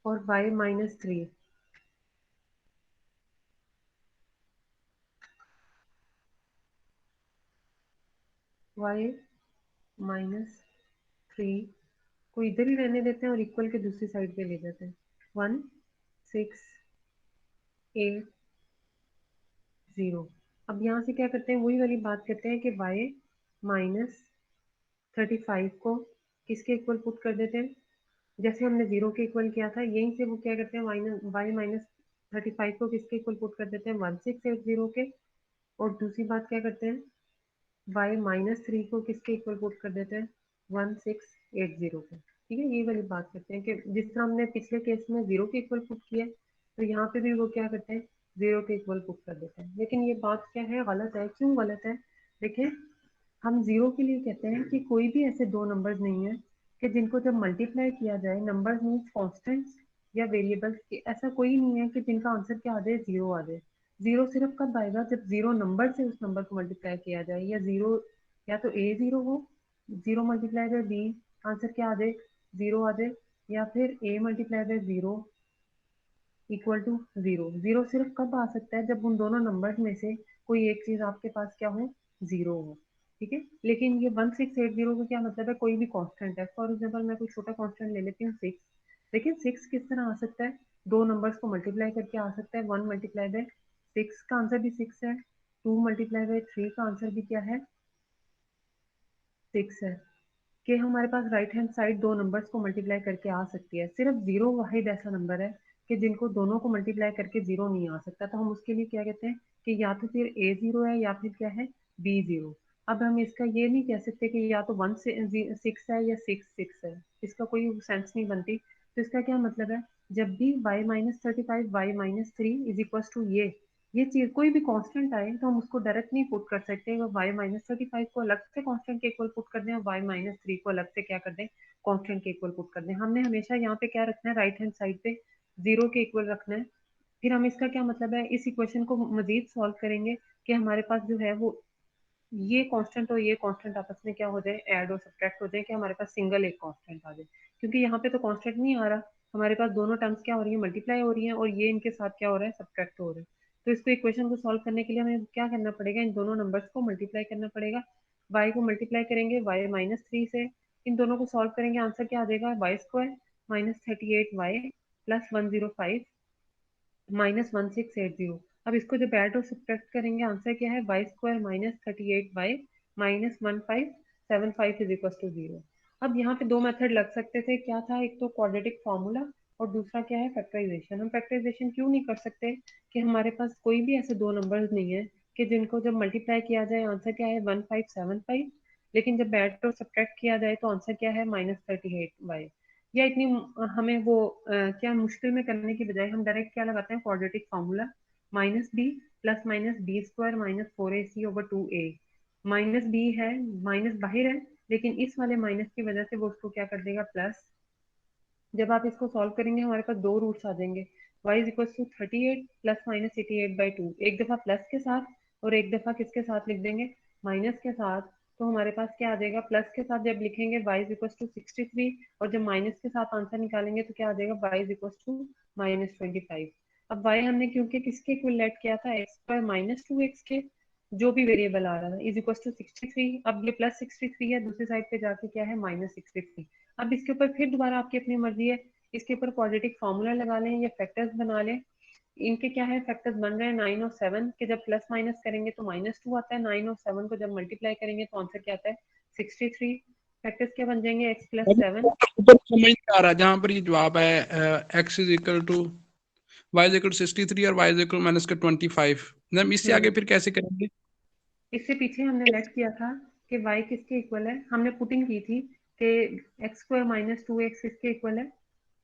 और y -3, y -3 को इधर ही रहने देते हैं और इक्वल के दूसरी साइड पे ले जाते हैं। 1 6 8 0। अब यहाँ से क्या करते हैं, वही वाली बात करते हैं कि y -35 को किसके इक्वल पुट कर देते हैं, जैसे हमने 0 के इक्वल किया था, यहीं से वो क्या करते हैं, y -35 को किसके इक्वल पुट कर देते हैं, 1680 के। और दूसरी बात क्या करते हैं, y -3 को किसके इक्वल पुट कर देते हैं, 1680 के। ठीक है, ये वाली बात करते हैं कि जिस तरह हमने पिछले केस में 0 के इक्वल पुट किया, तो यहाँ पे भी वो क्या करते हैं, 0 के इक्वल पुट कर देते हैं। लेकिन ये बात क्या है, गलत है। क्यों गलत है? देखिए, हम 0 के लिए कहते हैं कि कोई भी ऐसे दो नंबर्स नहीं है कि जिनको जब मल्टीप्लाई किया जाए, नंबर्स मीन्स कॉन्स्टेंट्स या वेरिएबल्स, ऐसा कोई नहीं है कि जिनका आंसर क्या आ जाए, 0 आ जाए। 0 सिर्फ कब आएगा, जब 0 नंबर से उस नंबर को मल्टीप्लाई किया जाए, या 0 या तो a 0 हो, 0 मल्टीप्लाई बाय b, आंसर क्या आ जाए, 0 आ जाए, या फिर a multiply by 0 equal to 0। 0 सिर्फ कब आ सकता है, जब उन दोनों नंबर्स में से कोई एक चीज आपके पास क्या हो, 0 हो। ठीक है, लेकिन ये 1680 का क्या मतलब है, कोई भी कांस्टेंट है। फॉर एग्जांपल मैं कोई छोटा कांस्टेंट ले लेती हूँ 6। लेकिन 6 किस तरह आ सकता है, दो नंबर्स को मल्टीप्लाई करके आ सकता है। 1 मल्टीप्लाई बाय 6 का आंसर भी 6 है, 2 मल्टीप्लाई बाय 3 का आंसर भी क्या है, 6 है। कि हमारे पास राइट हैंड साइड दो नंबर्स को मल्टीप्लाई करके आ सकती है। सिर्फ 0 वाहिद ऐसा नंबर है कि जिनको दोनों को मल्टीप्लाई करके 0 नहीं आ सकता, तो हम उसके लिए क्या कहते हैं कि या तो फिर a 0 है या फिर क्या है, b 0। अब हम इसका ये नहीं कह सकते कि या तो 1 से 6 है या 6 6 है, इसका कोई सेंस नहीं बनती। तो इसका क्या मतलब है, जब भी y -35 y-3 is equal to ये चीज कोई भी कांस्टेंट आए, तो हम उसको डायरेक्ट नहीं पुट कर सकते। वो y-35 को अलग से कांस्टेंट के इक्वल पुट कर दें और y-3 को अलग से क्या कर दें, कांस्टेंट के इक्वल पुट कर दें। हमने हमेशा यहाँ पे क्या रखना है, राइट हैंड साइड पे 0 के इक्वल रखना है। फिर हम इसका क्या मतलब है, इस इक्वेशन को मजीद सॉल्व करेंगे कि हमारे पास जो है वो ये कांस्टेंट और ये कांस्टेंट आपस में क्या हो जाए, ऐड और सब्ट्रैक्ट हो जाए, कि हमारे पास सिंगल एक कांस्टेंट आ जाए। क्योंकि यहाँ पे तो कांस्टेंट नहीं आ रहा, हमारे पास दोनों टर्म्स क्या हो रही है, मल्टीप्लाई हो रही है, और ये इनके साथ क्या हो रहा है, सब्ट्रैक्ट हो रहा है। तो इसको इक्वेशन को सॉल्व करने के लिए हमें क्या करना पड़ेगा, इन दोनों नंबर्स को मल्टीप्लाई करना पड़ेगा। y को मल्टीप्लाई करेंगे y-3 से, इन दोनों को सॉल्व करेंगे, आंसर क्या आ जाएगा, y² -38y प्लस 105 -1680। अब इसको जब ऐड और सब्ट्रैक्ट करेंगे, आंसर क्या है, y² -38y -1575 is equal to 0। अब यहाँ पे दो मेथड लग सकते थे, क्या था, एक तो क्वाड्रेटिक फॉर्मूला और दूसरा क्या है, फैक्टराइजेशन। हम फैक्टराइजेशन क्यों नहीं कर सकते, कि हमारे पास कोई भी ऐसे दो नंबर्स नहीं है कि जिनको जब मल्टीप्लाई किया जाए आंसर क्या है, 1575, लेकिन जब ऐड और सब्ट्रैक्ट किया जाए तो आंसर क्या है, -38y। या इतनी हमें वो क्या मुश्किल में करने की बजाय हम डायरेक्ट क्या लगाते हैं, quadratic formula, -b plus -b² -4ac/2a। -b है, माइनस बाहर है, लेकिन इस वाले माइनस की वजह से वो उसको क्या कर देगा, प्लस। जब आप इसको सॉल्व करेंगे, हमारे पास दो रूट्स आ जाएंगे, y is equal to 38 plus -88/2, एक दफा प्लस के साथ और एक दफा किसके साथ लिख देंगे, माइनस के साथ। तो हमारे पास क्या आ जाएगा, प्लस के साथ जब लिखेंगे y इज इक्वल टू 63, और जब माइनस के साथ आंसर निकालेंगे तो क्या आ जाएगा, y इज इक्वल टू -25। अब y हमने क्योंकि किसके इक्विलेट किया था, x² -2x के, जो भी वेरिएबल आ रहा है, इज इक्वल टू 63। अब ये प्लस 63 है, दूसरी साइड पे जाके क्या है, -63। अब इसके ऊपर फिर दोबारा आपकी अपनी मर्जी है, इसके ऊपर क्वाड्रेटिक फॉर्मूला लगा लें या फैक्टर्स बना लें। इनके क्या है, फैक्टर्स बन रहे हैं 9 और 7 के, जब प्लस माइनस करेंगे तो -2 आता है, 9 और 7 को जब मल्टीप्लाई करेंगे तो आंसर क्या आता है, 63। फैक्टर्स क्या बन जाएंगे, x प्लस 7। ऊपर समझ नहीं आ रहा, जहाँ पर ये जवाब है x is equal to y is equal to 63 और y इज इक्वल -25, मैम इससे आगे फिर कैसे करेंगे? इससे पीछे हमने लेट किया था कि y किसके इक्वल है, हमने पुटिंग की थी कि x² -2x किसके इक्वल है,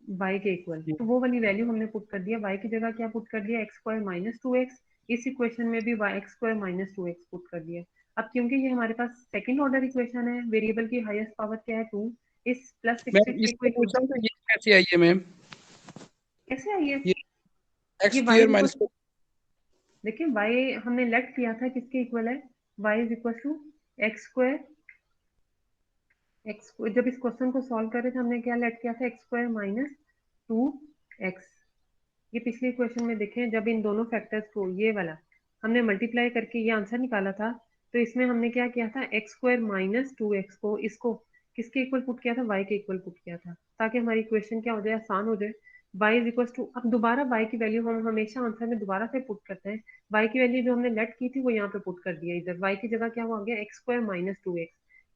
y के इक्वल। तो वो वाली वैल्यू हमने पुट कर दिया, y की जगह क्या पुट कर दिया, x² -2x। इस इक्वेशन में भी x² -2x पुट कर दिया। अब क्योंकि ये हमारे पास सेकंड ऑर्डर इक्वेशन है, वेरिएबल की हाईएस्ट पावर क्या है, 2, इस प्लस मैम 63 को इससे पूछ रहा हूँ कि ये कैसे आई है मैम, कैसे आई है, ये ये x y स्क्वायर माइनस। देखिए y हमने लेट किया था किसके इक्वल है, y is equal to x²। X, जब इस क्वेश्चन को सॉल्व कर रहे थे हमने क्या लेट किया था, x² -2 एक्स। ये पिछले क्वेश्चन में देखें, जब इन दोनों फैक्टर्स को, ये वाला हमने मल्टीप्लाई करके ये आंसर निकाला था, तो इसमें हमने क्या किया था, एक्स स्क्वायर माइनस 2x को, इसको किसके इक्वल पुट किया था, y के इक्वल पुट किया था, ताकि हमारी इक्वेशन क्या हो जाए, आसान हो जाए। y इज इक्वल टू, अब दोबारा y की वैल्यू हम हमेशा आंसर में दोबारा से पुट करते हैं। y की वैल्यू जो हमने लेट की थी वो यहाँ पे पुट कर दिया, इधर y की जगह क्या हो गया, एक्स स्क्वायर माइनस 2x,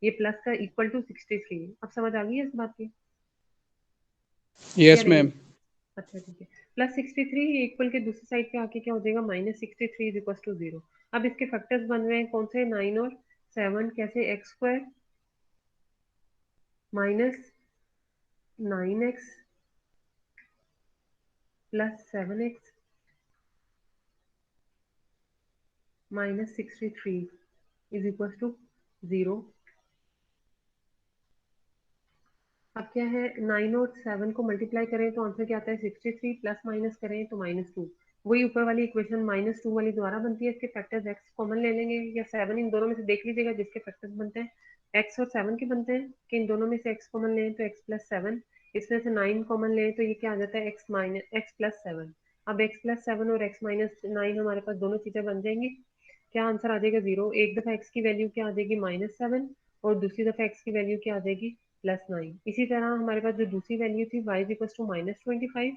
ये प्लस का इक्वल टू 63। अब समझ आ गई है इस बात की या यस नहीं? मैम। अच्छा ठीक है, प्लस 63 इक्वल के दूसरी साइड पे आके क्या हो जाएगा, माइनस 63 इज इक्वल टू 0। अब इसके फैक्टर्स बन रहे हैं कौन से, 9 और 7, कैसे, x square minus 9x plus 7x minus 63 is equal to 0। अब क्या है, 9 और 7 को मल्टीप्लाई करें तो आंसर क्या आता है, 63, प्लस माइनस करें तो -2। वही ऊपर वाली इक्वेशन -2 वाली दोबारा बनती है, इसके फैक्टर्स x कॉमन ले लेंगे या 7, इन दोनों में से देख लीजिएगा जिसके फैक्टर्स बनते हैं, x और 7 के बनते हैं, कि इन दोनों में से x कॉमन लें तो x प्लस 7, इसमें से 9 कॉमन लें तो ये क्या आ जाता है, x माइनस x प्लस 7। अब x प्लस 7 और x माइनस 9 हमारे पास दोनों चीजें बन जाएंगी, क्या आंसर आ जाएगा, 0। एक दफा x की वैल्यू क्या आ जाएगी, -7, और दूसरी दफा x की वैल्यू क्या आ जाएगी, +9। इसी तरह हमारे पास जो दूसरी वैल्यू थी y इक्वल टू -25,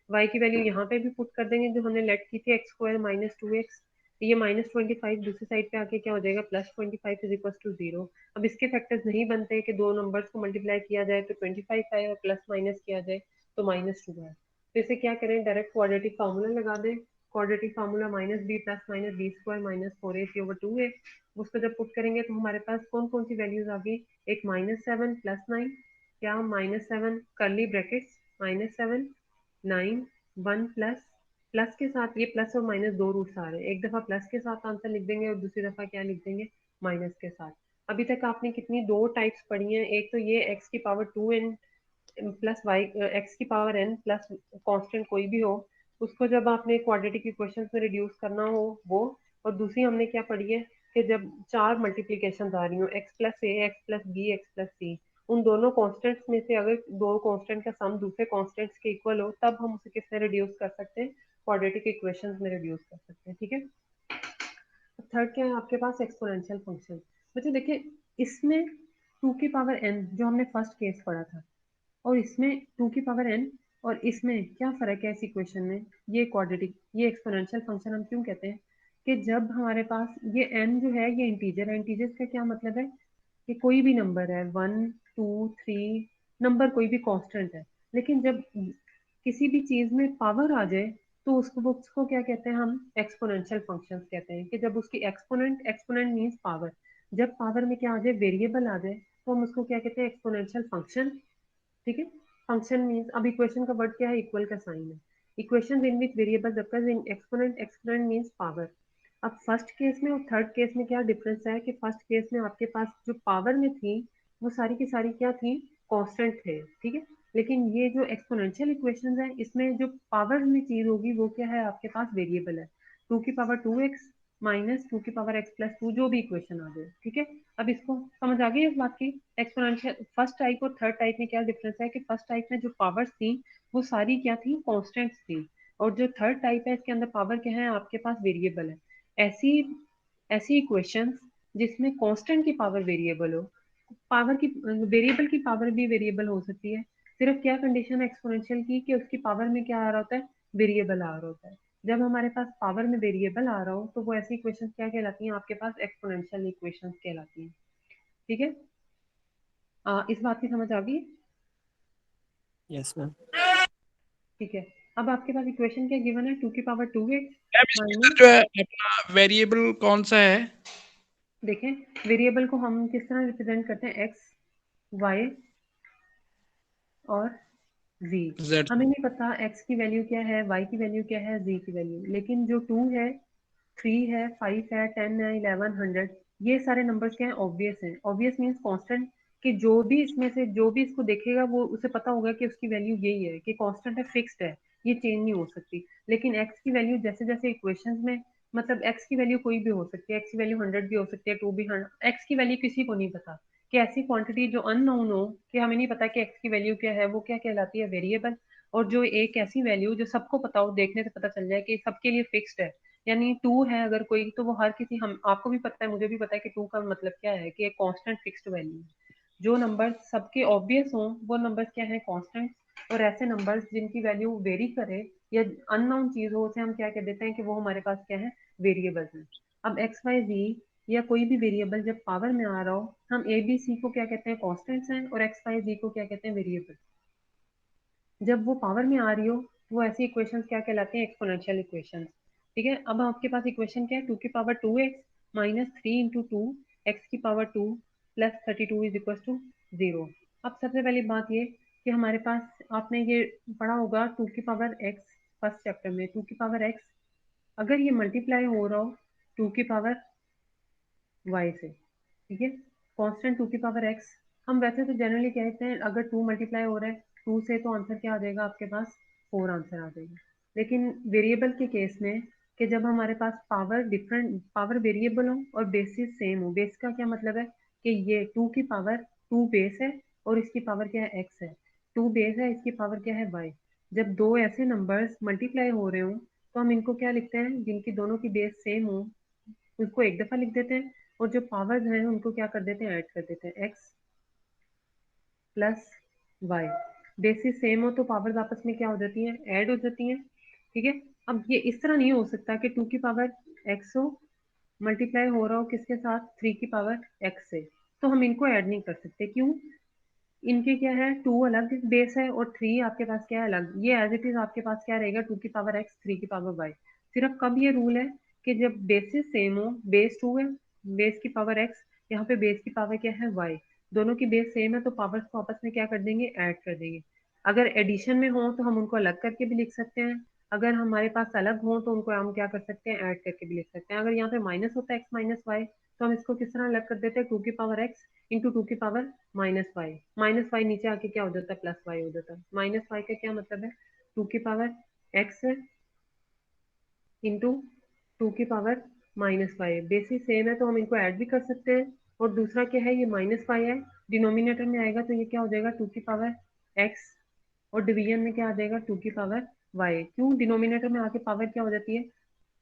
y की वैल्यू यहाँ पे भी पुट कर देंगे जो हमने लेट की थी, एक्स स्क्वायर माइनस 2x, ये -25 दूसरी साइड पे आके क्या हो जाएगा, +25 इज इक्वल टू 0। अब इसके फैक्टर्स नहीं बनते कि दो नंबर्स को मल्टीप्लाई किया जाए तो 25 आए और प्लस माइनस किया जाए तो -2 आए। तो इसे क्या करें, डायरेक्ट क्वाड्रेटिक फार्मूला लगा दें। Quadratic formula minus B plus minus B square minus 4ac/2 है। उसको जब पुट करेंगे तो हमारे पास कौन कौन सी वैल्यूज आ गई, एक -7 +9, क्या -7 करली ब्रैकेट्स -7 9 1 प्लस, प्लस के साथ ये प्लस और माइनस दो रूट्स आ रहे हैं, एक दफा प्लस के साथ आंसर लिख देंगे और दूसरी दफा क्या लिख देंगे, माइनस के साथ। अभी तक आपने कितनी दो टाइप्स पढ़ी हैं, एक तो ये एक्स की power 2n plus y, x की पावर n प्लस कांस्टेंट कोई भी हो, उसको जब आपने क्वाड्रेटिक इक्वेशंस में रिड्यूस करना हो वो, और दूसरी हमने क्या पढ़ी है कि जब चार मल्टीप्लीकेशन आ रही हो, x plus a, x plus b, x plus c, उन दोनों कांस्टेंट्स में से अगर दो कांस्टेंट का सम दूसरे कांस्टेंट्स के इक्वल हो तब हम उसे किससे रिड्यूस कर सकते हैं, क्वाड्रेटिक इक्वेशंस में रिड्यूस कर सकते हैं, ठीक है। थर्ड क्या है आपके पास, एक्सपोनेंशियल फंक्शन। बच्चों देखिए, इसमें 2 की पावर n जो हमने फर्स्ट केस पढ़ा था, और इसमें 2 की पावर n, और इसमें क्या फर्क है इस इक्वेशन में, ये क्वाड्रेटिक, ये एक्सपोनेंशियल फंक्शन हम क्यों कहते हैं, कि जब हमारे पास ये n जो है ये इंटीजर है, इंटीजर का क्या मतलब है कि कोई भी नंबर है, 1 2 3, नंबर कोई भी कांस्टेंट है, लेकिन जब किसी भी चीज में पावर आ जाए तो उसको क्या कहते हैं, हम एक्सपोनेंशियल फंक्शंस कहते हैं, कि जब उसकी एक्सपोनेंट, एक्सपोनेंट मींस पावर, जब पावर में क्या आ जाए, वेरिएबल आ जाए, तो हम उसको क्या कहते हैं, एक्सपोनेंशियल फंक्शन, ठीक है। फंक्शन मींस, अब इक्वेशन का वर्ड क्या है, इक्वल का साइन है। Equation in which variable occurs in exponent, exponent means power. अब फर्स्ट केस में और थर्ड केस में क्या डिफरेंस है, कि फर्स्ट केस में आपके पास जो पावर में थी वो सारी की सारी क्या थी, कांस्टेंट थे, ठीक है। लेकिन ये जो एक्सपोनेंशियल इक्वेशंस है इसमें जो पावर में चीज होगी वो क्या है, आपके पास वेरिएबल है, 2 की पावर 2x माइनस 2 की पावर x+2, जो भी इक्वेशन आ जाए, ठीक है। अब इसको समझ आ गई इस बात की, एक्सपोनेंशियल फर्स्ट टाइप और थर्ड टाइप में क्या डिफरेंस है, कि फर्स्ट टाइप में जो पावर्स थी वो सारी क्या थी, कांस्टेंट्स थी, और जो थर्ड टाइप है इसके अंदर पावर क्या है, आपके पास वेरिएबल है। ऐसी ऐसी इक्वेशंस जिसमें कांस्टेंट की पावर वेरिएबल हो, पावर की, वेरिएबल की पावर भी वेरिएबल हो सकती है, सिर्फ क्या कंडीशन है एक्सपोनेंशियल की, कि उसकी पावर में क्या आ रहा होता है, वेरिएबल आ रहा होता है। जब हमारे पास पावर में वेरिएबल आ रहा हो तो वो ऐसी इक्वेशंस क्या कहलाती हैं, आपके पास एक्सपोनेंशियल इक्वेशंस कहलाती हैं, ठीक है। इस बात की समझ आ गई, यस मैम। ठीक है। अब आपके पास इक्वेशन क्या गिवन है, 2 की पावर 2x मैम इसके अंदर माइनस, जो है अपना वेरिएबल कौन सा है? देखें वेरिएबल को हम किस तरह रिप्रेजेंट करते हैं, एक्स वाई और z। जेड। हमें नहीं पता x की वैल्यू क्या है, y की वैल्यू क्या है, z की वैल्यू, लेकिन जो 2 है, 3 है, 5 है, 10 है, 11 100, ये सारे नंबर्स क्या है, ऑब्वियस है। ऑब्वियस मीन्स कांस्टेंट, कि जो भी इसमें से जो भी इसको देखेगा वो उसे पता होगा कि उसकी वैल्यू यही है, कि कांस्टेंट है, फिक्स्ड है, ये चेंज नहीं हो सकती। लेकिन x की वैल्यू जैसे जैसे इक्वेशंस में, मतलब x की वैल्यू कोई भी हो सकती है, x की वैल्यू 100 भी हो सकती है, 2 भी 100, x की वैल्यू किसी को नहीं पता, कि ऐसी क्वांटिटी जो अननोन हो, कि हमें नहीं पता कि x की वैल्यू क्या है, वो क्या कहलाती है, वेरिएबल। और जो एक ऐसी वैल्यू जो सबको पता हो, देखने से पता चल जाए कि सबके लिए फिक्स्ड है, यानी टू है अगर कोई, तो वो हर किसी, हम आपको भी पता है मुझे भी पता है कि टू का मतलब क्या है, कि एक कांस्टेंट फिक्स्ड वैल्यू है। जो नंबर सबके ऑब्वियस हों वो नंबर्स क्या है, कांस्टेंट। और ऐसे नंबर्स जिनकी वैल्यू वेरी करे या अननोन चीज हो, उसे हम क्या कह देते हैं कि वो हमारे पास क्या है, वेरिएबल्स हैं। अब एक्स वाई जी या कोई भी वेरिएबल जब पावर में आ रहा हो, हम ए बी सी को क्या कहते हैं, कॉन्स्टेंट्स हैं, और एक्स वाई जी को क्या कहते हैं, वेरिएबल। जब वो पावर में आ रही हो वो ऐसी इक्वेशन क्या कहलाती हैं, एक्सपोनेंशियल इक्वेशन। ठीक है, अब आपके पास इक्वेशन क्या है, टू की power two x minus three into two x की power two plus 32 is equal to zero. अब सबसे पहली बात ये कि हमारे पास, आपने ये पढ़ा होगा टू की पावर एक्स फर्स्ट चैप्टर में, टू की पावर एक्स अगर ये मल्टीप्लाई हो रहा हो टू की पावर वाई से, ठीक है, कांस्टेंट टू की पावर एक्स, हम वैसे तो जनरली कहते हैं अगर टू मल्टीप्लाई हो रहा है टू से तो आंसर क्या आ जाएगा आपके पास, फोर आंसर आ जाएगा। लेकिन वेरिएबल के केस में, कि जब हमारे पास पावर डिफरेंट, पावर वेरिएबल हो और बेसिस सेम हो, बेस का क्या मतलब है कि ये टू की पावर, टू बेस है और इसकी पावर क्या है, एक्स है, टू बेस है, इसकी पावर क्या है, वाई। जब दो ऐसे नंबर्स मल्टीप्लाई हो रहे हो तो हम इनको क्या लिखते हैं, जिनकी दोनों की बेस सेम हो उसको एक दफा लिख देते हैं, और जो पावर्स हैं उनको क्या कर देते हैं, ऐड कर देते हैं, x plus y. Basis same हो तो पावर्स आपस में क्या हो जाती हैं, ऐड हो जाती हैं। ठीक है, अब ये इस तरह नहीं हो सकता कि टू की पावर एक्स हो, मल्टीप्लाई हो रहा हो किसके साथ, थ्री की पावर एक्स से, तो हम इनको ऐड नहीं कर सकते। क्यों, इनके क्या है, टू अलग बेस है और थ्री आपके पास क्या है, अलग। ये एज इट इज आपके पास क्या रहेगा, टू की पावर एक्स थ्री की पावर वाई। सिर्फ कब ये रूल है कि जब बेसिस सेम हो, बेस टू है, बेस की पावर एक्स, यहाँ पे बेस की पावर क्या है, वाई, दोनों की बेस सेम है तो पावर्स को आपस में क्या कर देंगे, ऐड कर देंगे। अगर एडिशन में हो तो हम उनको अलग करके भी लिख सकते हैं, अगर हमारे पास अलग हो तो उनको हम क्या कर सकते हैं, ऐड करके भी लिख सकते हैं। अगर यहाँ पे माइनस होता है एक्स माइनस वाई, तो हम इसको किस तरह अलग कर देते हैं, टू की पावर एक्स इंटू टू की पावर माइनस वाई नीचे आके क्या हो जाता है, प्लस वाई हो जाता है। माइनस वाई का क्या मतलब है, टू की पावर एक्स इंटू टू की power minus y, basis same है तो हम इनको ऐड भी कर सकते हैं। और दूसरा क्या है, ये माइनस वाई है, डिनोमिनेटर में आएगा तो ये क्या हो जाएगा, टू की पावर एक्स, और डिवीजन में क्या आ जाएगा, टू की पावर वाई। क्यों, डिनोमिनेटर में आके पावर क्या हो जाती है,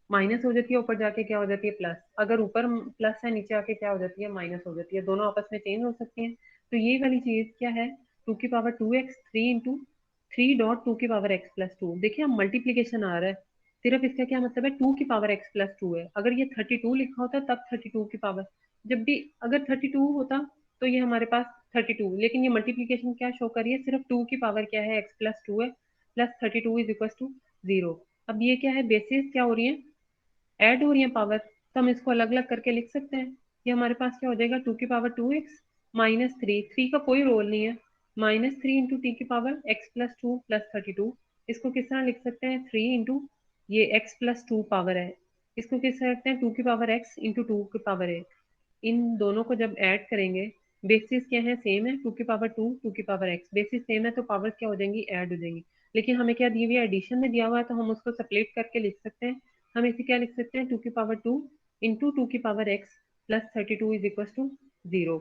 माइनस हो जाती है, ऊपर जाके क्या हो जाती है, प्लस। अगर ऊपर प्लस है नीचे आके क्या हो जाती है, माइनस हो जाती है, दोनों आपस में चेंज हो सकती हैं। तो ये वाली चीज क्या है, टू की power two x three into three dot two की पावर एक्स प्लस टू। देखिए हम मल्टीप्लीकेशन आ रहा है, सिर्फ इसका क्या मतलब है, टू की पावर एक्स प्लस टू है। अगर ये 32 लिखा होता तब 32 की पावर, जब भी अगर 32 होता तो ये हमारे पास 32, लेकिन ये मल्टीप्लीकेशन क्या शो कर रही है, सिर्फ टू की पावर क्या है, एक्स प्लस टू है, plus 32 is equal to zero. अब ये क्या है, बेसिस क्या हो रही है, ऐड हो रही है पावर, तो हम इसको अलग अलग करके लिख सकते हैं। ये हमारे पास क्या हो जाएगा, टू की power two x minus three, three का कोई रोल नहीं है, माइनस थ्री इंटू टी की power x plus two plus 32। इसको किस तरह लिख सकते हैं, थ्री इंटू ये एक्स प्लस टू पावर है, इसको किस तरह लिखते हैं, टू की पावर एक्स इंटू टू की पावर है। इन दोनों को जब ऐड करेंगे, बेसिस क्या है, सेम है, टू की पावर टू टू की पावर एक्स, बेसिस सेम है तो पावर क्या हो जाएंगी, ऐड हो जाएंगी। लेकिन हमें क्या दी हुई है, एडिशन में दिया हुआ है तो हम उसको सेपरेट करके लिख सकते हैं। हम इसे क्या लिख सकते हैं, टू की पावर टू इंटू टू की power x plus 32 is equal to zero.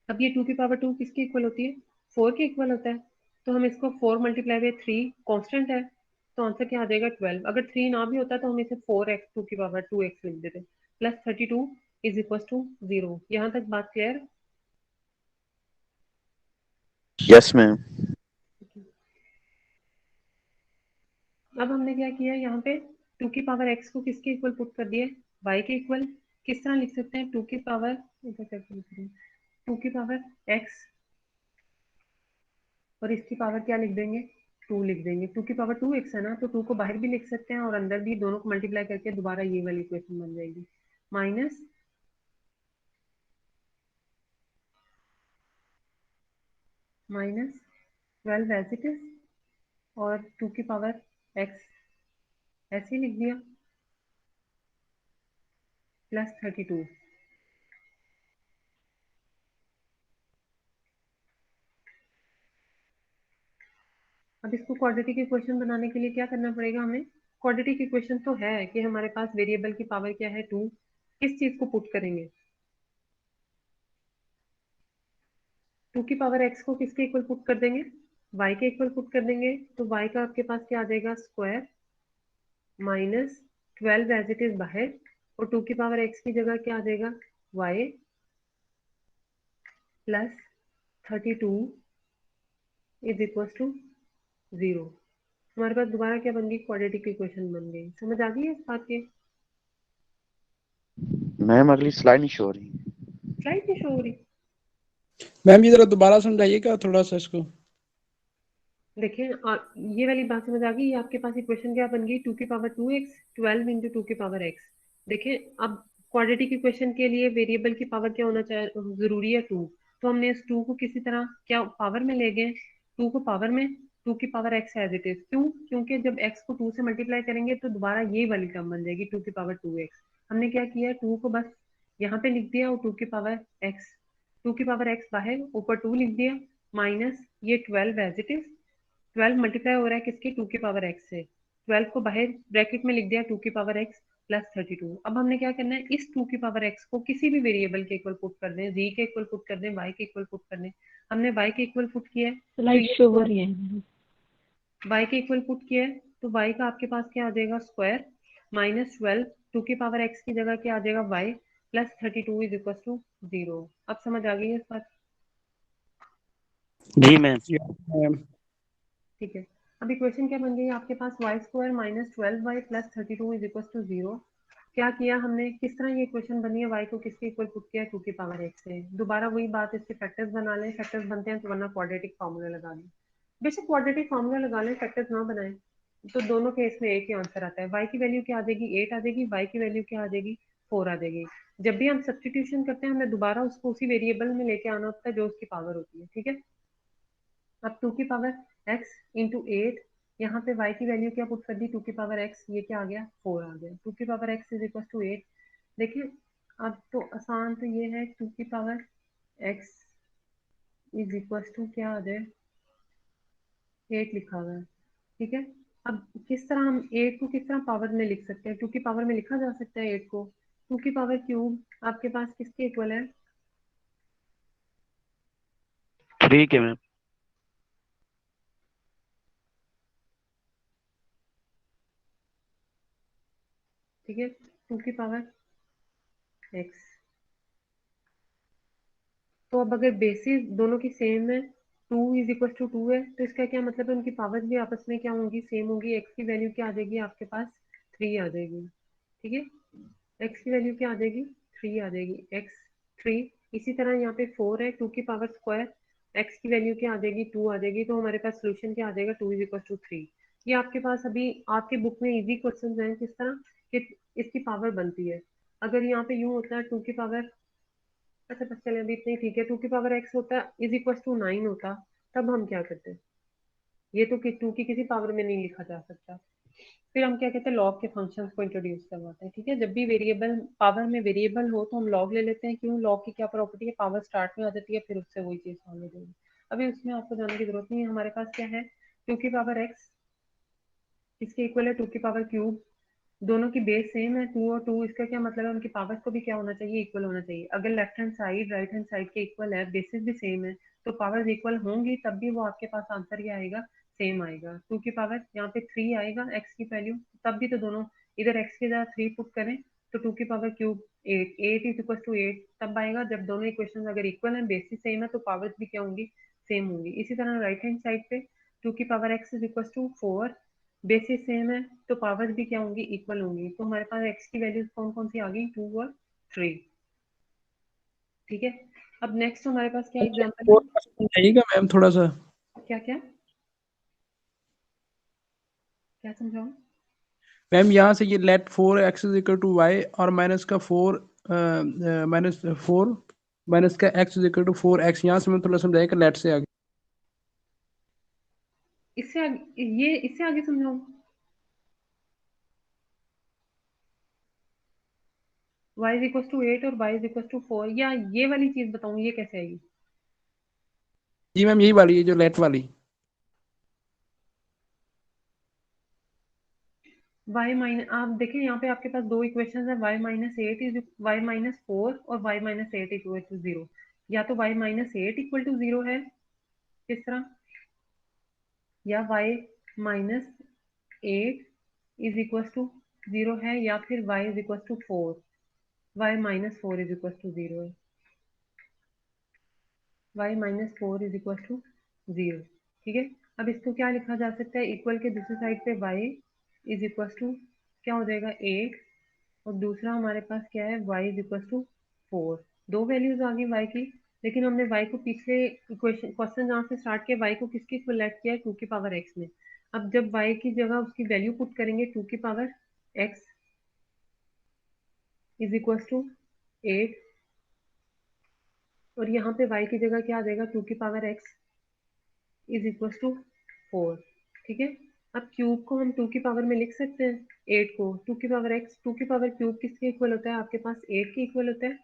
अब ये टू की पावर टू किसकी इक्वल होती है, फोर के इक्वल होता है, तो हम इसको four multiply by three, constant है, तो आंसर क्या आ जाएगा, 12। अगर थ्री ना भी होता तो हम इसे फोर एक्स टू की पावर टू एक्स लिख देते, plus 32 is equal to zero. यहाँ तक बात क्लियर। Yes ma'am. अब हमने क्या किया, यहाँ पे टू की पावर एक्स को किसके इक्वल पुट कर दिए, वाई के इक्वल। किस तरह लिख सकते हैं, टू की पावर, टू की पावर एक्स और इसकी पावर क्या लिख देंगे, टू लिख देंगे। टू की पावर टू एक्स है ना, तो टू को बाहर भी लिख सकते हैं और अंदर भी, दोनों को मल्टीप्लाई करके दोबारा ये वाली इक्वेशन बन जाएगी, minus minus 12 as it is, और टू की पावर एक्स ऐसे ही लिख दिया, प्लस 32। अब इसको क्वाड्रेटिक इक्वेशन बनाने के लिए क्या करना पड़ेगा हमें, क्वाड्रेटिक इक्वेशन तो है कि हमारे पास वेरिएबल की पावर क्या है, टू, किस चीज को पुट करेंगे, टू की पावर एक्स को किसके इक्वल पुट कर देंगे, y के इक्वल पुट कर देंगे तो y का आपके पास क्या आ जाएगा, square minus 12 as it is बाहर, और 2 की पावर x की जगह क्या आ जाएगा, y plus 32 is equal to 0। हमारे पास दोबारा क्या बन गई, क्वाड्रेटिक इक्वेशन बन गई। समझ आ गई है इस बात की? मैम अगली स्लाइड नहीं शो हो रही। स्लाइड नहीं शो हो रही? मैम ये जरा दोबारा समझाइएगा थोड़ा सा इसको। देखिए ये वाली बात समझ आ गई। ये आपके पास इक्वेशन क्या बन गई, 2 की पावर 2x 12 इंटू 2 की पावर x। देखिए अब क्वाड्रेटिक इक्वेशन के लिए वेरिएबल की पावर क्या होना चाहिए, जरूरी है 2। तो हमने इस 2 को किसी तरह क्या पावर में ले गए, 2 को पावर में, 2 की power x as it is. क्यों? क्योंकि जब x को 2 से मल्टीप्लाई करेंगे तो दोबारा ये वाली टर्म बन जाएगी 2 की पावर 2x। हमने क्या किया, 2 को बस यहाँ पे लिख दिया और 2 की पावर x, 2 की पावर x बाहर, ऊपर 2 लिख दिया, माइनस ये 12 एज इट इज। 12 मल्टीप्लाई हो रहा है किसके, 2 की पावर x से। 12 को बाहर ब्रैकेट में लिख दिया, 2 की पावर x प्लस 32। अब हमने क्या करना है, इस 2 की पावर x को किसी भी वेरिएबल के इक्वल पुट कर दें, z के इक्वल पुट कर दें, y के इक्वल पुट कर दें। हमने y के इक्वल पुट किया है तो स्लाइड ये शो हो रही है। y के इक्वल पुट किया है तो y का आपके पास क्या आ जाएगा, स्क्वायर माइनस 12, 2 की पावर x की जगह क्या आ जाएगा, y plus 32 is equal to 0। अब समझ आ गई है इस बात? जी मैम। मैम ठीक है। अब इक्वेशन क्या बन गई आपके पास, y square minus 12y plus 32 is equal to 0। क्या किया हमने, किस तरह ये इक्वेशन बनी है, y को किसके इक्वल पुट किया, 2 की पावर x से। दोबारा वही बात, इसके फैक्टर्स बना लें, फैक्टर्स बनते हैं तो वरना क्वाड्रेटिक फार्मूला लगा लें। बेशक क्वाड्रेटिक फार्मूला लगा लें, फैक्टर्स ना बनाएं, तो दोनों केस में एक ही आंसर आता है। y की वैल्यू क्या आ जाएगी, 8 आ जाएगी, y की वैल्यू क्या आ जाएगी, 4 आ जाएगी। जब भी हम सब्सटीट्यूशन करते हैं हमें दोबारा उसको उसी वेरिएबल में लेके आना होता है जो उसकी पावर होती है, ठीक है। अब 2 की पावर x इंटू 8, यहाँ पे y की वैल्यू क्या पुट कर दी, 2 की पावर x, ये क्या आ गया, 4 आ गया। 2 की power x is equal to 8। देखिए अब तो आसान तो ये है, 2 की power x is equal to क्या आ जाए, 8 लिखा हुआ है, ठीक है। अब किस तरह हम 8 को किस तरह पावर में लिख सकते हैं, 2 की पावर में लिखा जा सकता है 8 को, 2 की पावर क्यूब आपके पास किसके इक्वल है, 3 के मैम। ठीक है, 2 की पावर x। तो अब अगर बेसिस दोनों की सेम है, 2 इज इक्वल टू 2 है, तो इसका क्या मतलब है, उनकी पावर्स भी आपस में क्या होंगी, सेम होंगी। x की वैल्यू क्या आ जाएगी आपके पास, 3 आ जाएगी, ठीक है। x की वैल्यू क्या आ जाएगी, 3 आ जाएगी, x 3। इसी तरह यहाँ पे 4 है, 2 की पावर स्क्वायर, x की वैल्यू क्या आ जाएगी, 2 आ जाएगी। तो हमारे पास सोल्यूशन क्या आ जाएगा, 2 इज इक्वल टू 3। ये आपके पास अभी आपके बुक में इजी क्वेश्चन हैं, किस तरह कि इसकी पावर बनती है। अगर यहाँ पे यूं होता है 2 की पावर, अच्छा बस चले अभी इतने ही ठीक है, 2 की पावर x होता इज इक्वल टू 9 होता, तब हम क्या करते, ये तो कि 2 की किसी पावर में नहीं लिखा जा सकता। फिर हम क्या कहते हैं, लॉग के फंक्शंस को इंट्रोड्यूस करवाते हैं, ठीक है। जब भी वेरिएबल पावर में वेरिएबल हो तो हम लॉग ले लेते हैं। क्यों, लॉग की क्या प्रॉपर्टी है, पावर स्टार्ट में आ जाती है, फिर उससे वही चीज सॉल्व हो जाएगी। अभी उसमें आपको जानने की जरूरत नहीं है। हमारे पास क्या है, 2 की पावर x किसके इक्वल है, 2 की पावर क्यूब। दोनों की बेस सेम है 2 और 2, इसका क्या मतलब है, उनकी पावर्स को भी क्या होना चाहिए, इक्वल होना चाहिए। अगर left hand side right hand side के इक्वल है, बेसिस भी सेम है, तो पावर्स इक्वल होंगी तब भी वो आपके पास आंसर क्या आएगा, सेम आएगा। 2 की पावर यहाँ पे 3 आएगा x की वैल्यू, तब भी तो दोनों इधर x की जगह 3 पुट करें तो 2 की power cube 8, 8 is equal to 8 तब आएगा जब दोनों इक्वेशन अगर इक्वल है, बेसिस सेम है, तो पावर्स भी क्या होंगी, सेम होंगी। इसी तरह राइट हैंड साइड पे 2 की power x is equal to 4, basis same है तो पावर्स भी क्या होंगी, इक्वल होंगी। तो हमारे पास x की वैल्यूज कौन कौन सी आ गई, 2 और 3, ठीक है। अब नेक्स्ट हमारे पास क्या एग्जांपल है, और समझाइएगा मैम थोड़ा सा। क्या क्या क्या समझाऊं, मैम यहाँ से ये let 4x is equal to y और माइनस का 4 माइनस का x is equal to 4x, यहाँ से मैं थोड़ा समझाइएगा लेट से आगे। इससे आगे, ये इससे आगे समझाऊं, y इज इक्वल टू 8 और y इज इक्वल टू 4, या ये वाली चीज बताऊं, ये कैसे आएगी। जी मैम यही वाली है जो लेट वाली। y माइनस, आप देखें यहाँ पे आपके पास दो इक्वेशन है, y minus 8 is y minus 4 और y माइनस 8 इक्वल टू 0। या तो y माइनस 8 इक्वल टू 0 है, किस तरह, या y minus 8 is equal to 0 है, या फिर y is equal to 4, y minus 4 is equal to 0 है, y minus 4 is equal to 0। ठीक है, अब इसको क्या लिखा जा सकता है, इक्वल के दूसरी साइड पे y इज इक्वल टू क्या हो जाएगा 8, और दूसरा हमारे पास क्या है y इज इक्वल टू 4। दो वैल्यूज आ गई y की, लेकिन हमने y को पिछले क्वेश्चन जहाँ से स्टार्ट किया y को किसके इक्वल लेट किया है 2 की पावर x में। अब जब y की जगह उसकी वैल्यू पुट करेंगे 2 की power x is equal to 8, और यहाँ पे y की जगह क्या आ जाएगा 2 की power x is equal to 4। ठीक है, अब क्यूब को हम 2 की पावर में लिख सकते हैं 8 को 2 की पावर x, 2 की पावर क्यूब किसके इक्वल होता है, आपके पास 8 के इक्वल होता है।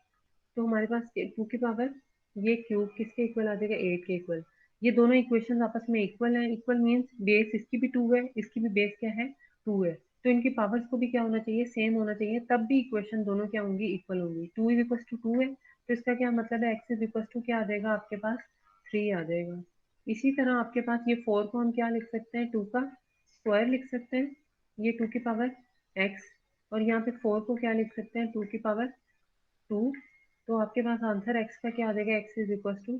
तो हमारे पास 2 की पावर ये क्यूब किसके इक्वल आ जाएगा 8 के इक्वल। ये दोनों इक्वेशन आपस में इक्वल है, इक्वल मीन्स बेस इसकी भी 2 है, इसकी भी बेस क्या है 2 है, तो इनकी पावर्स को भी क्या होना चाहिए सेम होना चाहिए, तब भी इक्वेशन दोनों क्या होंगी इक्वल होंगी। 2 इज इक्वल टू 2 है, तो इसका क्या मतलब है x इज इक्वल टू क्या आ जाएगा आपके पास 3 आ जाएगा। इसी तरह आपके पास ये 4 को हम क्या लिख सकते हैं 2 का स्क्वायर लिख सकते हैं, ये 2 की पावर x, और यहाँ पे 4 को क्या लिख सकते हैं 2 की पावर 2। तो आपके पास आंसर x का क्या आ जाएगा x इज इक्वल टू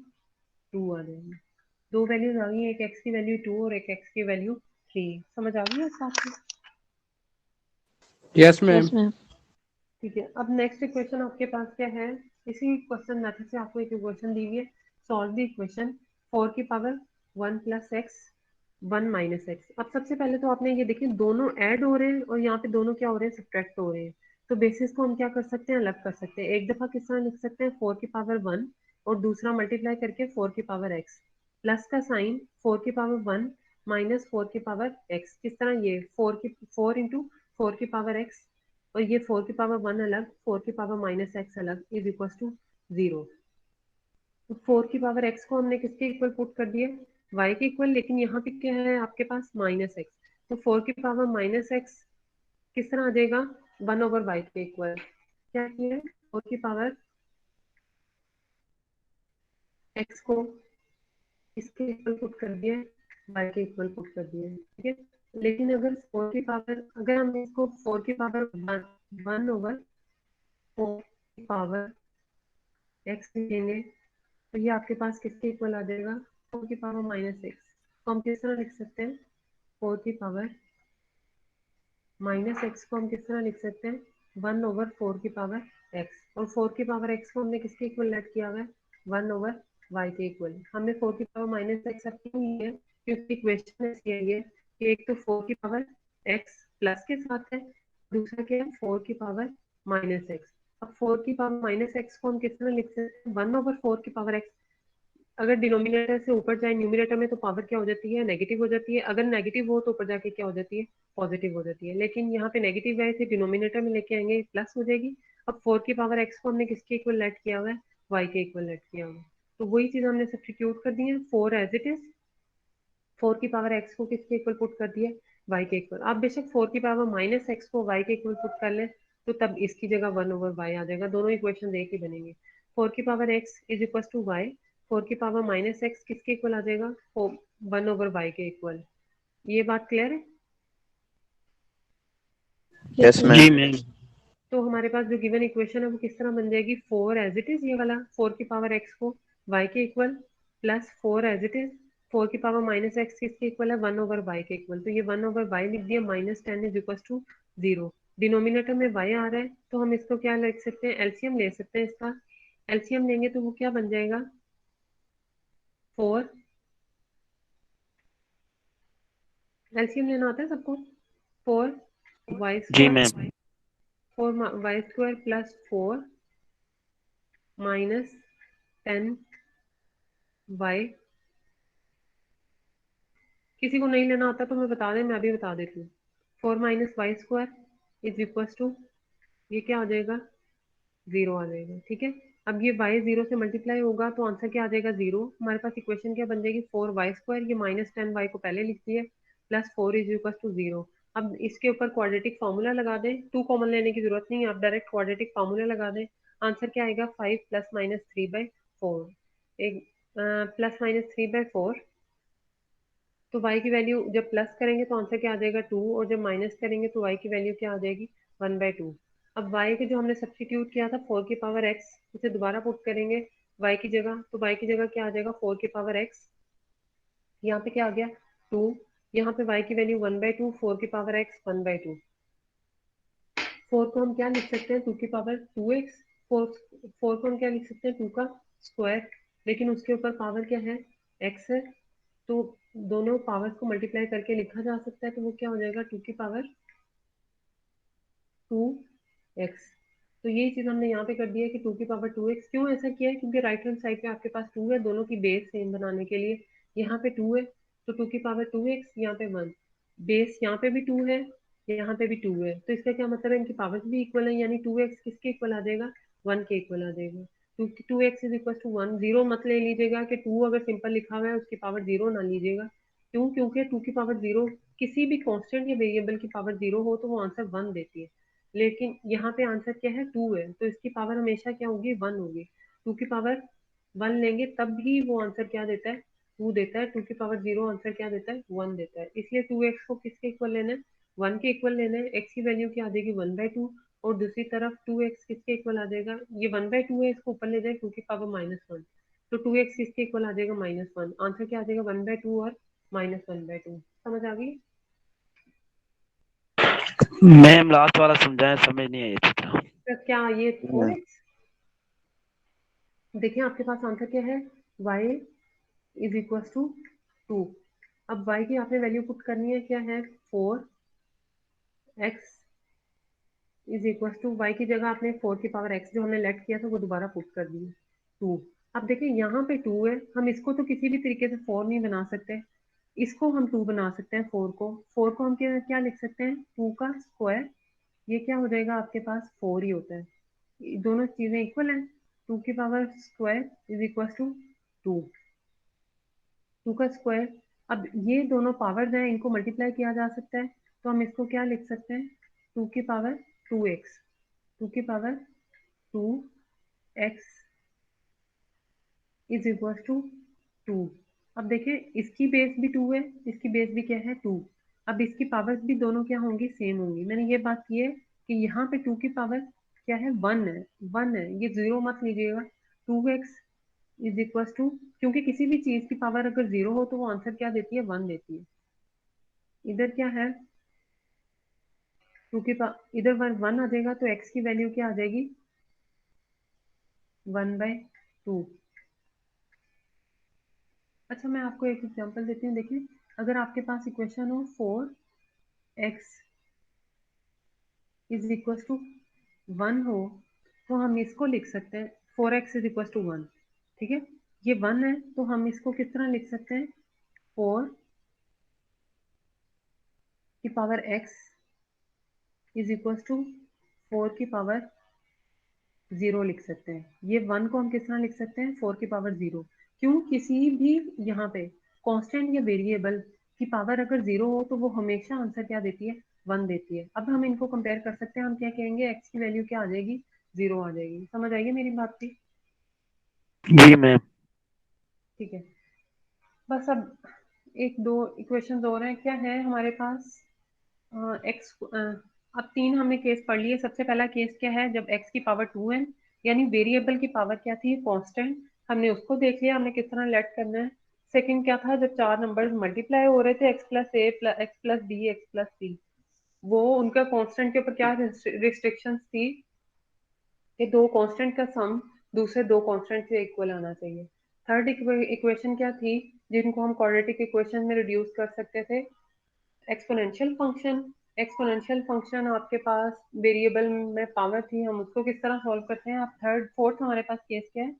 2 आ जाएगा। दो वैल्यूज आ गई, एक x की वैल्यू 2 और एक x की वैल्यू 3। समझ आ गई इस बात की? Yes ma'am. ठीक है, अब नेक्स्ट इक्वेशन आपके पास क्या है, इसी क्वेश्चन मेथड से आपको एक इक्वेशन दी हुई है, सॉल्व द इक्वेशन 4 की power 1 plus x 1 minus x. अब सबसे पहले तो आपने ये देखिए दोनों ऐड हो रहे हैं और यहाँ पे दोनों क्या हो रहे हैं सब्ट्रैक्ट हो रहे हैं, तो बेसिस को हम क्या कर सकते हैं अलग कर सकते हैं। एक दफा किस तरह लिख सकते हैं 4 की पावर 1 और दूसरा मल्टीप्लाई करके 4 की पावर एक्स, प्लस का साइन 4 की पावर 1 माइनस 4 की पावर एक्स, किस तरह ये 4 इंटू 4 की पावर एक्स, और ये 4 की पावर 1 अलग 4 की पावर माइनस एक्स अलग इज इक्वल टू 0। तो 4 की पावर x को हमने किसके इक्वल पुट कर दिया y के इक्वल, लेकिन यहाँ पे क्या है आपके पास माइनस एक्स, तो 4 की पावर माइनस एक्स किस तरह आ जाएगा 1 ओवर y के इक्वल। क्या किया है 4 की पावर x को इसके इक्वल पुट कर दिया है, y के इक्वल पुट कर दिया है। ठीक है, लेकिन अगर 4 की पावर अगर हम इसको 4 की पावर 1 ओवर 4 की पावर x लिखेंगे, तो ये आपके पास किसके इक्वल आ जाएगा 4 की पावर माइनस एक्स। तो हम किस तरह लिख सकते हैं 4 की पावर माइनस एक्स को हम किस तरह लिख सकते हैं 1 ओवर 4 की पावर एक्स, और 4 की पावर एक्स को हमने किसके इक्वल लेट किया हुआ है 1 ओवर वाई के इक्वल। हमने 4 की पावर माइनस एक्स अब क्यों ली है, क्योंकि इक्वेशन ऐसी है कि एक तो 4 की पावर एक्स प्लस के साथ है, दूसरा क्या है 4 की पावर माइनस एक्स। अब 4 की पावर माइनस एक्स को हम किस तरह लिख सकते हैं 1 ओवर 4 की पावर एक्स, अगर डिनोमिनेटर से ऊपर जाए न्यूमिनेटर में तो पावर क्या हो जाती है नेगेटिव हो जाती है, अगर नेगेटिव हो तो ऊपर जाके क्या हो जाती है पॉजिटिव हो जाती है, लेकिन यहाँ पे नेगेटिव है इसे डिनोमिनेटर में लेके आएंगे प्लस हो जाएगी। अब 4 की पावर एक्स को हमने किसके इक्वल लेट किया हुआ है वाई के इक्वल लेट किया हुआ है, तो वही चीज हमने सब्स्टिट्यूट कर दी है 4 एज इट इज, 4 की पावर एक्स को किसके इक्वल पुट कर दिया वाई के इक्वल। आप बेशक 4 की पावर माइनस एक्स को वाई के इक्वल पुट कर लें तो तब इसकी जगह 1 ओवर वाई आ जाएगा, दोनों इक्वेशन एक ही बनेंगे। 4 की power x is equal to y, 4 की पावर माइनस एक्स किसके इक्वल आ जाएगा 1 ओवर वाई के इक्वल। ये बात क्लियर है? यस जी मैम। मैम। तो हमारे पास जो गिवन इक्वेशन है वो किस तरह बन जाएगी 4 एज इट इज, ये वाला 4 की पावर एक्स को y के equal plus 4 as it is 4 की पावर माइनस एक्स किसके इक्वल है 1 ओवर y के इक्वल, तो ये 1 ओवर y लिख दिया minus 10 is equal to 0। Denominator में y आ रहा है तो हम इसको क्या लिख सकते हैं एलसीएम ले सकते हैं, इसका एलसीएम लेंगे तो वो क्या बन जाएगा 4, एलसीएम लेना आता है सबको 4 वाई जी square ma'am. 4 y square plus 4 minus 10 y. किसी को नहीं लेना आता तो मैं बता दें, मैं अभी बता देती हूँ 4 minus y square is equal to ये क्या आ जाएगा 0 आ जाएगा। ठीक है, अब ये y 0 से मल्टीप्लाई होगा तो आंसर क्या आ जाएगा 0। हमारे पास इक्वेशन क्या बन जाएगी 4 वाई स्क्वायर, ये माइनस 10 वाई को पहले लिख दिए प्लस 4 इज इक्वल टू 0। अब इसके ऊपर क्वाड्रेटिक फार्मूला लगा दें, 2 कॉमन लेने की जरूरत नहीं है, आप डायरेक्ट क्वाड्रेटिक फार्मूला लगा दें। आंसर क्या आएगा 5 प्लस माइनस 3 बाई 4, एक प्लस माइनस 3 बाई 4 तो y की वैल्यू जब प्लस करेंगे तो आंसर क्या आ जाएगा 2, और जब माइनस करेंगे तो y की वैल्यू क्या आ जाएगी 1/2। अब y के जो हमने सब्स्टिट्यूट किया था 4 की पावर x, उसे दोबारा पुट करेंगे y की जगह, तो y की जगह क्या आ जाएगा 4 की पावर x, यहाँ पे क्या आ गया 2, यहाँ पे y की वैल्यू 1/2, 4 की पावर x 1/2। 4 को हम क्या लिख सकते हैं 2 की पावर 2x, 4 को हम क्या लिख सकते हैं 2 का स्क्वायर, लेकिन उसके ऊपर पावर क्या है x है, तो दोनों पावर्स को मल्टीप्लाई करके लिखा जा सकता है, तो वो क्या हो जाएगा 2 की पावर 2x। तो यही चीज हमने यहाँ पे कर दिया है कि 2 की पावर 2x। क्यों ऐसा किया है, क्योंकि राइट हैंड साइड पे आपके पास 2 है, दोनों की बेस सेम बनाने के लिए। यहाँ पे 2 है तो 2 की पावर 2x, यहाँ पे 1, बेस यहाँ पे भी 2 है, यहाँ पे भी 2 है, तो इसका क्या मतलब है इनकी पावर्स भी इक्वल है, यानी 2x किसके इक्वल आ जाएगा 1 के इक्वल आ जाएगा। 2x is equal to 1, zero मत ले लीजिएगा कि 2 अगर सिंपल लिखा हुआ है उसकी पावर जीरो ना लीजिएगा। क्यों, क्योंकि 2 की पावर जीरो किसी भी कांस्टेंट या वेरिएबल की पावर जीरो हो तो वो आंसर 1 देती है, लेकिन यहाँ पे आंसर क्या है 2 है, तो इसकी पावर हमेशा क्या होगी 1 होगी। 2 की पावर 1 लेंगे तब भी वो आंसर क्या देता है 2 देता है। 2 की पावर 0 आंसर क्या देता है 1 देता है, इसलिए 2x को किसके इक्वल लेना है 1 के इक्वल लेना है। x की वैल्यू क्या आ जाएगी 1/2, और दूसरी तरफ 2x किसके इक्वल आ जाएगा, ये 1/2 है, इसको ऊपर ले जाए 2 की पावर -1, तो 2x किसके इक्वल आ जाएगा -1, आंसर क्या आ जाएगा 1/2 और -1/2। समझ आ गई। मैम लास्ट वाला समझाएं, समझ नहीं आई अच्छी तरह। तो क्या ये 4x, देखिए आपके पास आंसर क्या है y इज इक्वल टू 2। अब y की आपने वैल्यू पुट करनी है, क्या है 4x is equal to, y की जगह आपने 4 की पावर x जो हमने लेट किया था वो दोबारा पुट कर दिया 2। अब देखिए यहाँ पे 2 है, हम इसको तो किसी भी तरीके से 4 नहीं बना सकते, इसको हम 2 बना सकते हैं। 4 को हम क्या क्या लिख सकते हैं 2 का स्क्वायर, ये क्या हो जाएगा आपके पास 4 ही होता है, दोनों चीजें इक्वल हैं। 2 की power square is equal to 2, 2 का स्क्वायर। अब ये दोनों पावर्स हैं, इनको मल्टीप्लाई किया जा सकता है, तो हम इसको क्या लिख सकते हैं 2 की पावर 2x, 2 की power 2x is equal to 2। अब देखिए इसकी बेस भी 2 है, इसकी बेस भी क्या है 2, अब इसकी पावर्स भी दोनों क्या होंगी सेम होंगी। मैंने ये बात की है कि यहाँ पे 2 की पावर क्या है 1 है, 1 है, ये जीरो मत लीजिएगा। 2x इज इक्वल टू, क्योंकि किसी भी चीज की पावर अगर जीरो हो तो वो आंसर क्या देती है 1 देती है। इधर क्या है 2 की पावर, इधर 1 आ जाएगा तो x की वैल्यू क्या आ जाएगी 1/2। अच्छा मैं आपको एक एग्जांपल देती हूँ, देखिए अगर आपके पास इक्वेशन हो 4x इज इक्वल टू 1 हो, तो हम इसको लिख सकते हैं 4x इज इक्वल टू 1, ठीक है, ये 1 है तो हम इसको किस तरह लिख सकते हैं 4 की power x is equal to 4 की पावर 0 लिख सकते हैं। ये 1 को हम किस तरह लिख सकते हैं 4 की पावर 0, क्यों, किसी भी यहाँ पे कांस्टेंट या वेरिएबल की पावर अगर 0 हो तो वो हमेशा आंसर क्या देती है 1 देती है। अब हम इनको कंपेयर कर सकते हैं, हम क्या कहेंगे x की वैल्यू क्या आ जाएगी 0 आ जाएगी। समझ आएगी मेरी बात की। जी मैम। ठीक है, बस अब एक दो इक्वेशन और हैं, क्या है हमारे पास एक्स, अब 3 हमने केस पढ़ लिए। सबसे पहला केस क्या है जब x की पावर 2 है, यानी वेरिएबल की पावर क्या थी कांस्टेंट, हमने उसको देख लिया हमने किस तरह लेट करना है। सेकंड क्या था जब चार नंबर्स मल्टीप्लाई हो रहे थे x plus a plus x plus b x plus c, वो उनका कांस्टेंट के ऊपर क्या रिस्ट्रिक्शंस थी कि दो कांस्टेंट का सम दूसरे दो कांस्टेंट से इक्वल आना चाहिए। थर्ड इक्वेशन क्या थी जिनको हम क्वाड्रेटिक इक्वेशन में रिड्यूस कर सकते थे, एक्सपोनेंशियल फंक्शन। एक्सपोनेंशियल फंक्शन आपके पास वेरिएबल में पावर थी, हम उसको किस तरह सॉल्व करते हैं। आप थर्ड फोर्थ हमारे पास केस क्या है,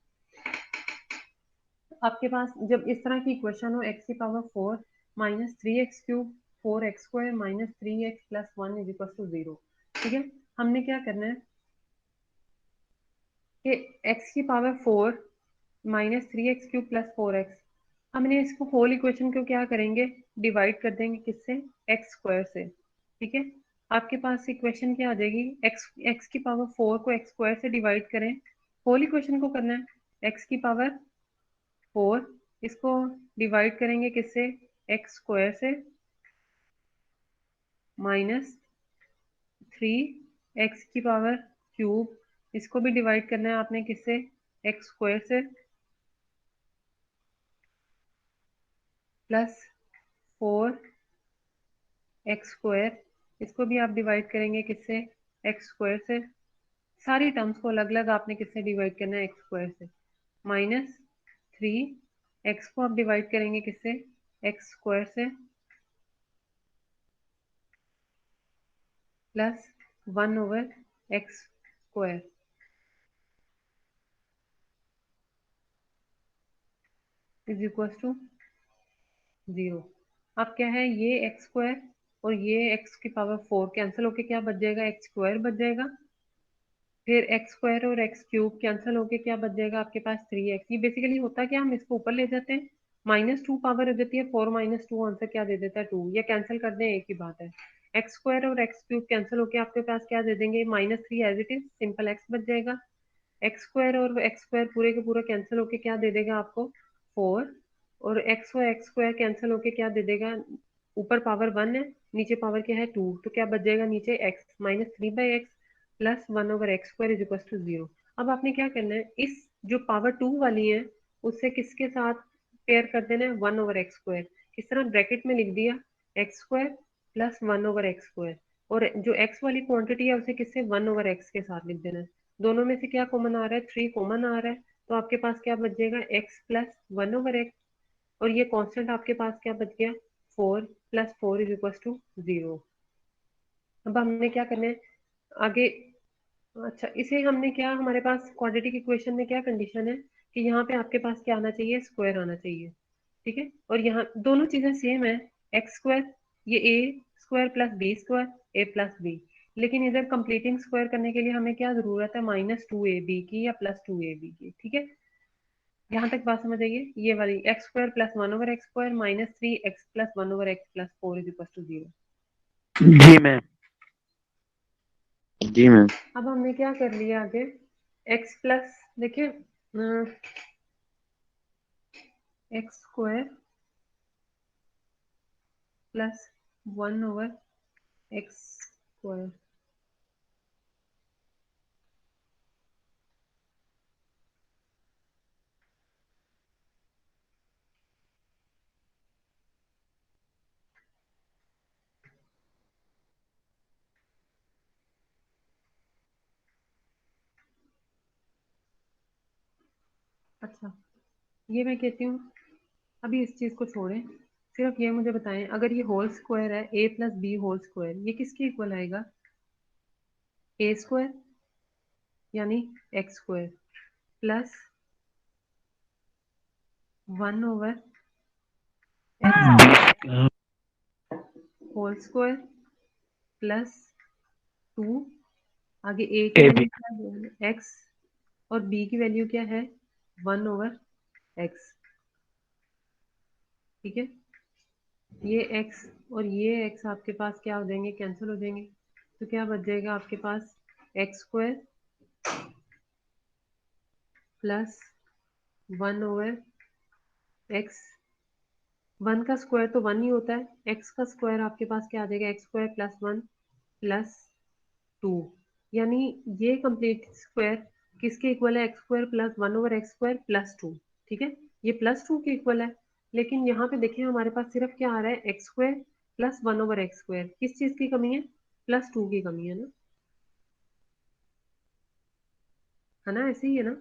आपके पास जब इस तरह की इक्वेशन हो x की पावर 4 minus 3x³ 4x² minus 3x plus 1 is equal to 0, ठीक है, हमने क्या करना है कि x की पावर 4 माइनस 3x³ प्लस 4x, हमने इसको होल इक्वेशन को क्या करेंगे डिवाइड कर देंगे किससे x² से, ठीक है। आपके पास इक्वेशन क्या आ जाएगी x की पावर 4 को x² से डिवाइड करें, होल इक्वेशन को करना है x की पावर 4, इसको डिवाइड करेंगे किससे एक्स स्क्वायर से माइनस 3 एक्स की पावर क्यूब, इसको भी डिवाइड करना है आपने किससे, एक्स स्क्वायर से प्लस 4 एक्स स्क्वायर, इसको भी आप डिवाइड करेंगे किससे, एक्स स्क्वायर से। सारी टर्म्स को अलग अलग आपने किससे डिवाइड करना है, एक्स स्क्वायर से। माइनस 3 एक्स को आप डिवाइड करेंगे किससे, एक्स स्क्वायर से प्लस 1/एक्स स्क्वायर इज इक्वल टू 0। अब क्या है, ये एक्स स्क्वायर और ये एक्स की पावर 4 कैंसिल होके क्या बच जाएगा, एक्स स्क्वायर बच जाएगा। फिर एक्स स्क्वायर और एक्स क्यूब कैंसिल होके क्या बच जाएगा आपके पास, 3x। ये बेसिकली होता क्या, हम इसको ऊपर ले जाते हैं, -2 पावर हो जाती है, 4 - 2 आंसर क्या दे देता है, 2। ये कैंसिल कर दें, एक ही बात है। एक्स स्क्वायर और एक्स क्यूब कैंसिल होके आपके पास क्या दे देंगे, -3 as it is, simple x बच जाएगा। एक्स स्क्वायर और एक्स स्क्वायर पूरे के पूरे कैंसिल होके क्या दे देगा आपको, 4। और एक्स स्क्वायर कैंसिल होके क्या दे देगा, ऊपर पावर 1 है, नीचे पावर क्या है 2, तो क्या बच जाएगा नीचे x, -3/x प्लस 1/एक्स स्क्वायर इज इक्वल टू 0। अब आपने क्या करना है, इस जो पावर 2 वाली है उससे किसके साथ पेयर कर देना है, 1/एक्स स्क्वायर। किस तरह, ब्रैकेट में लिख दिया एक्स स्क्वायर प्लस 1/एक्स स्क्वायर, और जो एक्स वाली क्वांटिटी है उसे किससे, 1/एक्स के साथ लिख देना है। दोनों में से क्या कॉमन आ रहा है, 3 कॉमन आ रहा है, तो आपके पास क्या बच जाएगा, x प्लस 1/x, और ये कांस्टेंट आपके पास क्या बच गया, 4 प्लस 4 इज इक्वल टू 0। अब हमने क्या करना है आगे, अच्छा इसे हमने क्या, हमारे पास क्वाड्रेटिक इक्वेशन में क्या कंडीशन है कि यहाँ पे आपके पास क्या आना चाहिए, स्क्वायर आना चाहिए, ठीक है। और यहाँ दोनों चीजें सेम है, एक्स स्क्वायर, ये ए स्क्वायर प्लस बी स्क्वायर, ए प्लस बी। लेकिन इधर कंप्लीटिंग स्क्वायर करने के लिए हमें क्या जरूरत है, -2ab की या +2ab की, ठीक है। यहाँ तक बात समझ आइए, ये वाली एक्स स्क्वायर प्लस 1/एक्स square -3x plus 1/x plus 4 is equal to 0। जी मैम। जी मैम। अब हमने क्या कर लिया आगे, एक्स प्लस, देखिए एक्स स्क्वायर प्लस 1/एक्स स्क्वायर, अच्छा ये मैं कहती हूँ, अभी इस चीज को छोड़ें, सिर्फ ये मुझे बताएं, अगर ये होल स्क्वायर है a plus B whole square, ये किसके इक्वल आएगा, ए स्क्वायर यानी एक्स स्क्वायर प्लस 1/एक्स होल स्क्वायर प्लस 2, आगे a की ए वैल्यू बी। क्या है, x, और b की वैल्यू क्या है, 1/x, ठीक है। ये x और ये x आपके पास क्या हो जाएंगे, कैंसिल हो जाएंगे, तो क्या बच जाएगा आपके पास, एक्स स्क्वायर प्लस 1/x, 1 का स्क्वायर तो 1 ही होता है, x का स्क्वायर आपके पास क्या आ जाएगा, एक्स स्क्वायर प्लस 1 प्लस 2, यानी ये कंप्लीट स्क्वायर किसके इक्वल है, एक्स स्क्वायर प्लस 1/एक्स स्क्वायर प्लस 2, ठीक है। ये +2 के इक्वल है, लेकिन यहाँ पे देखिए हमारे पास सिर्फ क्या आ रहा है, एक्स स्क्वायर प्लस 1/एक्स स्क्वायर, किस चीज की कमी है, +2 की कमी है ना, ऐसे ही है ना।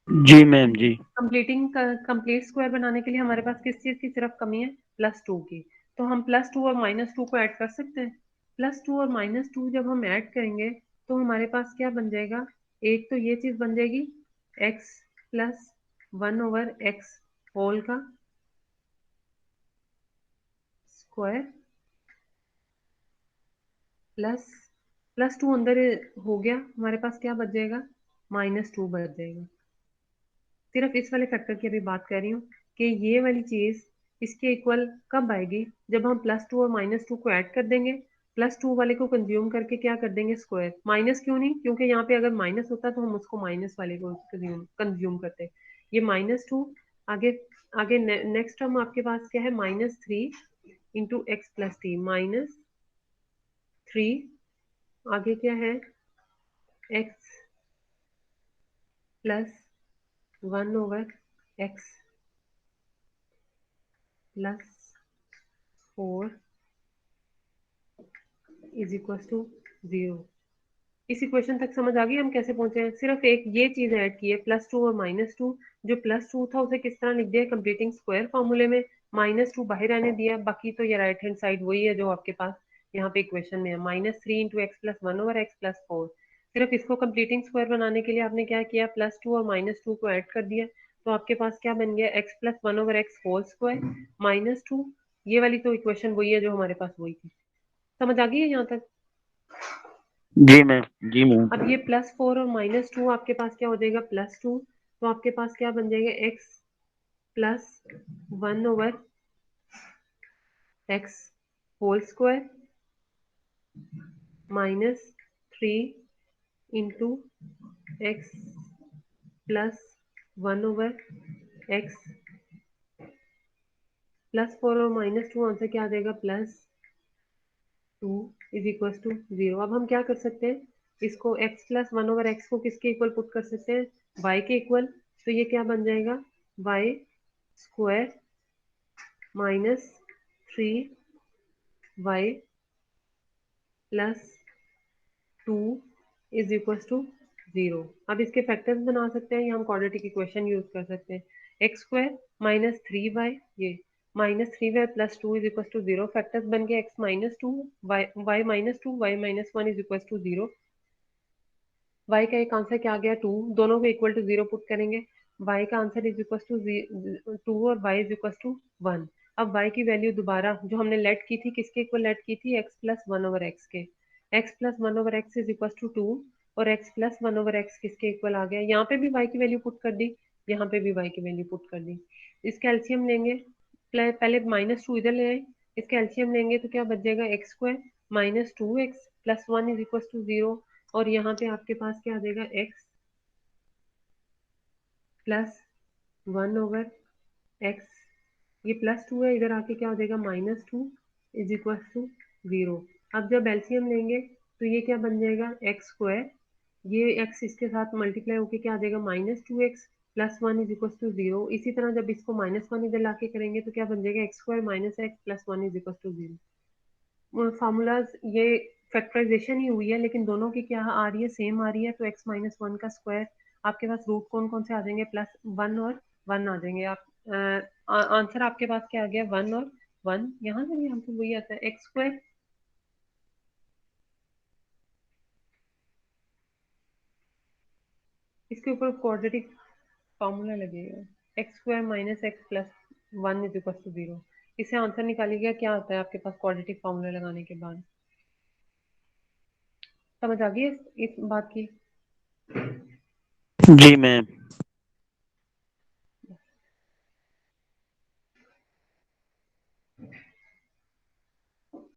जी मैम। जी। कंप्लीट स्क्वायर बनाने के लिए हमारे पास किस चीज की सिर्फ कमी है, +2 की। तो हम +2 और -2 को ऐड कर सकते हैं, +2 और -2 जब हम ऐड करेंगे तो हमारे पास क्या बन जाएगा, एक तो ये चीज बन जाएगी x प्लस 1/x होल का स्क्वायर प्लस +2 अंदर हो गया, हमारे पास क्या बच जाएगा, -2 बच जाएगा। सिर्फ इस वाले फैक्टर की अभी बात कर रही हूँ कि ये वाली चीज इसके इक्वल कब आएगी, जब हम +2 और -2 को ऐड कर देंगे, +2 वाले को कंज्यूम करके क्या कर देंगे, स्क्वायर। माइनस क्यों नहीं, क्योंकि यहाँ पे अगर माइनस होता तो हम उसको माइनस वाले को कंज्यूम करते। ये -2 आगे आगे नेक्स्ट टर्म आपके पास क्या है, -3 × x + t, -3, आगे क्या है, x + 1/x + 4 = 0। इस इक्वेशन तक समझ आ गई हम कैसे पहुंचे हैं? सिर्फ एक ये चीज ऐड की है, +2 और -2। जो +2 था उसे किस तरह लिख दिया, कंप्लीटिंग स्क्वायर फॉर्मूले में, -2 बाहर रहने दिया, बाकी तो ये राइट हैंड साइड वही है जो आपके पास यहाँ पे इक्वेशन में है, -3 × x + 1/x + 4। सिर्फ इसको कंप्लीटिंग स्क्वायर बनाने के लिए आपने क्या किया, +2 और -2 को ऐड कर दिया, तो आपके पास क्या बन गया, x + 1/x² -2। ये वाली तो इक्वेशन वही है जो हमारे पास वही थी। समझ आ गई है यहाँ तक? जी मैम। अब ये +4 और -2 आपके पास क्या हो जाएगा, +2, तो आपके पास क्या बन जाएगा, x + 1/x² -3 × x + 1/x +4 और -2 आंसर क्या आ जाएगा, +2 = 0। अब हम क्या कर सकते हैं, इसको x + 1/x को किसके इक्वल पुट कर सकते हैं, y के इक्वल। तो ये क्या बन जाएगा, y² -3y + 2 = 0। अब इसके फैक्टर्स बना सकते हैं या हम क्वाड्रेटिक इक्वेशन यूज कर सकते हैं, x² -3y, ये -3y + 2 = 0। फैक्टर्स बन गए x -2 y -2 y -1 = 0। y का एक आंसर क्या आ गया, 2, दोनों को इक्वल टू 0 पुट करेंगे, y का आंसर = 2 और y = 1। अब y की वैल्यू दोबारा जो हमने लेट की थी, किसके इक्वल लेट की थी, x + 1/x के, x + 1/x = 2 और x + 1/x किसके इक्वल आ गया, यहाँ पे भी y की वैल्यू पुट कर दी, यहाँ पे भी y की वैल्यू पुट कर दी। इसका एलसीएम लेंगे, पहले -2 इधर ले आए, इसका एलसीएम लेंगे तो क्या बच जाएगा, x² -2x + 1 = 0, और यहाँ पे आपके पास क्या आ जाएगा, x + 1/x, ये +2 है, इधर आके क्या हो जाएगा, -2 = 0। अब जब एलसीएम लेंगे तो ये क्या बन जाएगा, x², ये x इसके साथ मल्टीप्लाई होके क्या आ जाएगा, -2x + 1 = 0। इसी तरह जब इसको -1 इधर लाके करेंगे तो क्या बन जाएगा, x² -x + 1 = 0। फॉर्मूलाज ये फैक्टराइजेशन ही हुई है, लेकिन दोनों की क्या आ रही है, सेम आ रही है, तो x - 1 का स्क्वायर, आपके पास रूट कौन कौन से आ जाएंगे, +1 और 1 आ जाएंगे। आप आंसर आपके पास क्या आ गया, 1 और 1, यहाँ से भी हमको वही आता है, x², इसके ऊपर क्वाड्रेटिक फॉर्मूला लगेगा, x² - x + 1 = 0। इसे आंसर निकालिएगा, क्या आता है आपके पास क्वाड्रेटिक फॉर्मूला लगाने के बाद। समझ आ गई इस बात की? जी मैम।